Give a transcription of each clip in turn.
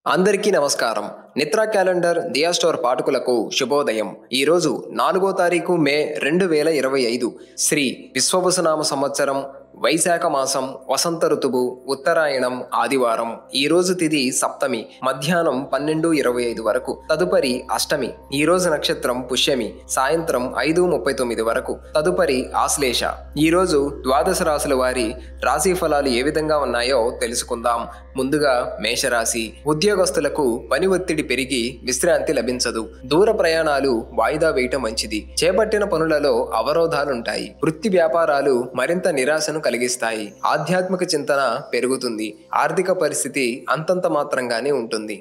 అందరికీ నమస్కారం. నిత్రా క్యాలెండర్ దియా స్టోర్ పాఠకులకు శుభోదయం. ఈరోజు 4వ తారీఖు మే 2025 శ్రీ విశ్వవసునామ సంవత్సరం వైశాఖ మాసం వసంత ఋతువు ఉత్తరాయణం ఆదివారం. ఈ రోజు తిథి సప్తమి మధ్యాహ్నం 12:25 వరకు. తదుపరి అష్టమి. ఈ రోజు నక్షత్రం పుష్యమి సాయంత్రం 5:39 వరకు. తదుపరి ఆశ్లేష. ఈ రోజు ద్వాదశ రాశుల వారి రాశి ఫలాలు ఏ విధంగా ఉన్నాయో తెలుసుకుందాం. ముందుగా మేషరాశి. ఉద్యోగస్తులకు పని ఒత్తిడి పెరిగి విశ్రాంతి లభించదు. దూర ప్రయాణాలు వాయిదా వేయటం మంచిది. చేపట్టిన పనులలో అవరోధాలుంటాయి. వృత్తి వ్యాపారాలు మరింత నిరాశను కలిగిస్తాయి. ఆధ్యాత్మిక చింతన పెరుగుతుంది. ఆర్థిక పరిస్థితి అంతంత మాత్రంగానే ఉంటుంది.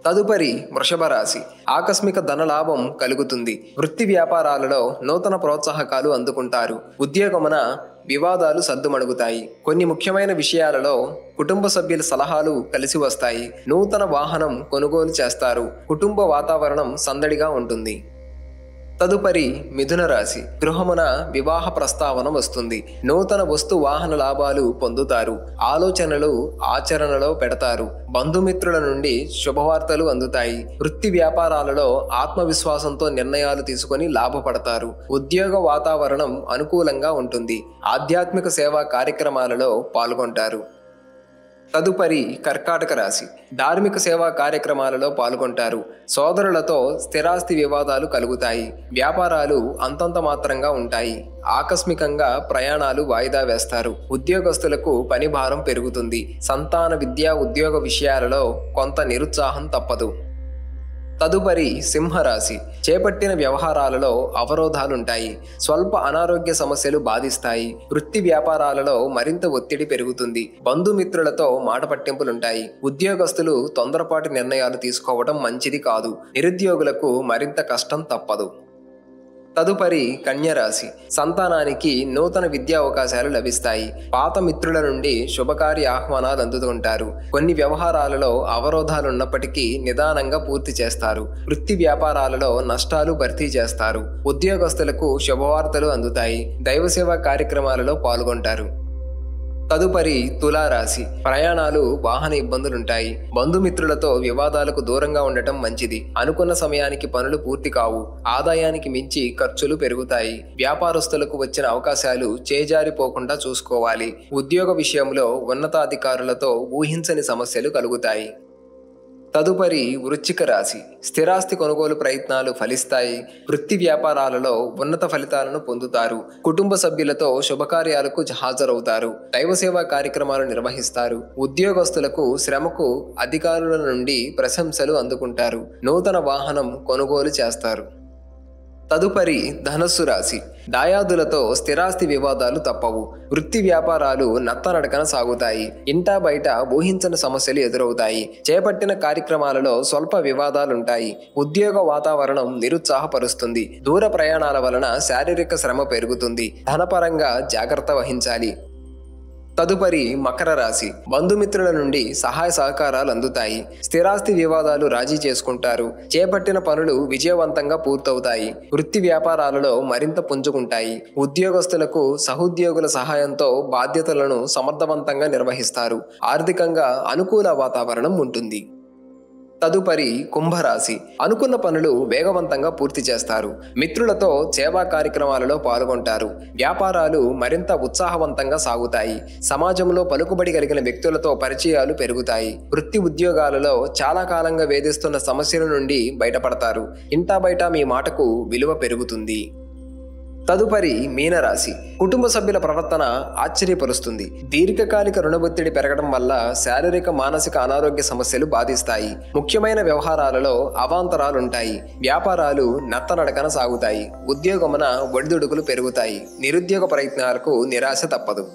తదుపరి వృషభ రాశి. ఆకస్మిక ధనలాభం కలుగుతుంది. వృత్తి వ్యాపారాలలో నూతన ప్రోత్సాహకాలు అందుకుంటారు. ఉద్యోగమున వివాదాలు సద్దుమణుగుతాయి. కొన్ని ముఖ్యమైన విషయాలలో కుటుంబ సభ్యుల సలహాలు కలిసి వస్తాయి. నూతన వాహనం కొనుగోలు చేస్తారు. కుటుంబ వాతావరణం సందడిగా ఉంటుంది. తదుపరి మిథున రాశి. గృహమున వివాహ ప్రస్తావన వస్తుంది. నూతన వస్తు వాహన లాభాలు పొందుతారు. ఆలోచనలు ఆచరణలో పెడతారు. బంధుమిత్రుల నుండి శుభవార్తలు అందుతాయి. వృత్తి వ్యాపారాలలో ఆత్మవిశ్వాసంతో నిర్ణయాలు తీసుకొని లాభపడతారు. ఉద్యోగ వాతావరణం అనుకూలంగా ఉంటుంది. ఆధ్యాత్మిక సేవా కార్యక్రమాలలో పాల్గొంటారు. తదుపరి కర్కాటక రాశి. ధార్మిక సేవా కార్యక్రమాలలో పాల్గొంటారు. సోదరులతో స్థిరాస్తి వివాదాలు కలుగుతాయి. వ్యాపారాలు అంతంత మాత్రంగా ఉంటాయి. ఆకస్మికంగా ప్రయాణాలు వాయిదా వేస్తారు. ఉద్యోగస్తులకు పని భారం పెరుగుతుంది. సంతాన విద్యా ఉద్యోగ విషయాలలో కొంత నిరుత్సాహం తప్పదు. తదుపరి సింహరాశి. చేపట్టిన వ్యవహారాలలో అవరోధాలుంటాయి. స్వల్ప అనారోగ్య సమస్యలు బాధిస్తాయి. వృత్తి వ్యాపారాలలో మరింత ఒత్తిడి పెరుగుతుంది. బంధుమిత్రులతో మాట పట్టింపులుంటాయి. ఉద్యోగస్తులు తొందరపాటు నిర్ణయాలు తీసుకోవడం మంచిది కాదు. నిరుద్యోగులకు మరింత కష్టం తప్పదు. తదుపరి కన్యరాశి. సంతానానికి నూతన విద్యా అవకాశాలు లభిస్తాయి. పాత మిత్రుల నుండి శుభకార్య ఆహ్వానాలు అందుతుంటారు. కొన్ని వ్యవహారాలలో అవరోధాలున్నప్పటికీ నిదానంగా పూర్తి చేస్తారు. వృత్తి వ్యాపారాలలో నష్టాలు భర్తీ చేస్తారు. ఉద్యోగస్తులకు శుభవార్తలు అందుతాయి. దైవసేవా కార్యక్రమాలలో పాల్గొంటారు. తదుపరి తులారాశి. ప్రయాణాలు వాహన ఇబ్బందులుంటాయి. బంధుమిత్రులతో వివాదాలకు దూరంగా ఉండటం మంచిది. అనుకున్న సమయానికి పనులు పూర్తి కావు. ఆదాయానికి మించి ఖర్చులు పెరుగుతాయి. వ్యాపారస్తులకు వచ్చిన అవకాశాలు చేజారిపోకుండా చూసుకోవాలి. ఉద్యోగ విషయంలో ఉన్నతాధికారులతో ఊహించని సమస్యలు కలుగుతాయి. తదుపరి వృశ్చిక రాశి. స్థిరాస్తి కొనుగోలు ప్రయత్నాలు ఫలిస్తాయి. వృత్తి వ్యాపారాలలో ఉన్నత ఫలితాలను పొందుతారు. కుటుంబ సభ్యులతో శుభకార్యాలకు హాజరవుతారు. దైవసేవా కార్యక్రమాలు నిర్వహిస్తారు. ఉద్యోగస్తులకు శ్రమకు అధికారుల నుండి ప్రశంసలు అందుకుంటారు. నూతన వాహనం కొనుగోలు చేస్తారు. తదుపరి ధనస్సు రాశి. దాయాదులతో స్థిరాస్తి వివాదాలు తప్పవు. వృత్తి వ్యాపారాలు నత్తనడకన సాగుతాయి. ఇంటా బయట ఊహించని సమస్యలు ఎదురవుతాయి. చేపట్టిన కార్యక్రమాలలో స్వల్ప వివాదాలుంటాయి. ఉద్యోగ వాతావరణం నిరుత్సాహపరుస్తుంది. దూర ప్రయాణాల వలన శారీరక శ్రమ పెరుగుతుంది. ధనపరంగా జాగ్రత్త వహించాలి. తదుపరి మకర రాశి. బంధుమిత్రుల నుండి సహాయ సహకారాలు అందుతాయి. స్థిరాస్తి వివాదాలు రాజీ చేసుకుంటారు. చేపట్టిన పనులు విజయవంతంగా పూర్తవుతాయి. వృత్తి వ్యాపారాలలో మరింత పుంజుకుంటాయి. ఉద్యోగస్తులకు సహోద్యోగుల సహాయంతో బాధ్యతలను సమర్థవంతంగా నిర్వహిస్తారు. ఆర్థికంగా అనుకూల వాతావరణం ఉంటుంది. తదుపరి కుంభరాశి. అనుకున్న పనులు వేగవంతంగా పూర్తి చేస్తారు. మిత్రులతో సేవా కార్యక్రమాలలో పాల్గొంటారు. వ్యాపారాలు మరింత ఉత్సాహవంతంగా సాగుతాయి. సమాజంలో పలుకుబడి కలిగిన వ్యక్తులతో పరిచయాలు పెరుగుతాయి. వృత్తి ఉద్యోగాలలో చాలా కాలంగా వేధిస్తున్న సమస్యల నుండి బయటపడతారు. ఇంటా బయట మీ మాటకు విలువ పెరుగుతుంది. తదుపరి మీనరాశి. కుటుంబ సభ్యుల ప్రవర్తన ఆశ్చర్యపరుస్తుంది. దీర్ఘకాలిక రుణ ఒత్తిడి పెరగడం వల్ల శారీరక మానసిక అనారోగ్య సమస్యలు బాధిస్తాయి. ముఖ్యమైన వ్యవహారాలలో అవాంతరాలుంటాయి. వ్యాపారాలు నత్తనడకన సాగుతాయి. ఉద్యోగమున ఒడిదుడుకులు పెరుగుతాయి. నిరుద్యోగ ప్రయత్నాలకు నిరాశ తప్పదు.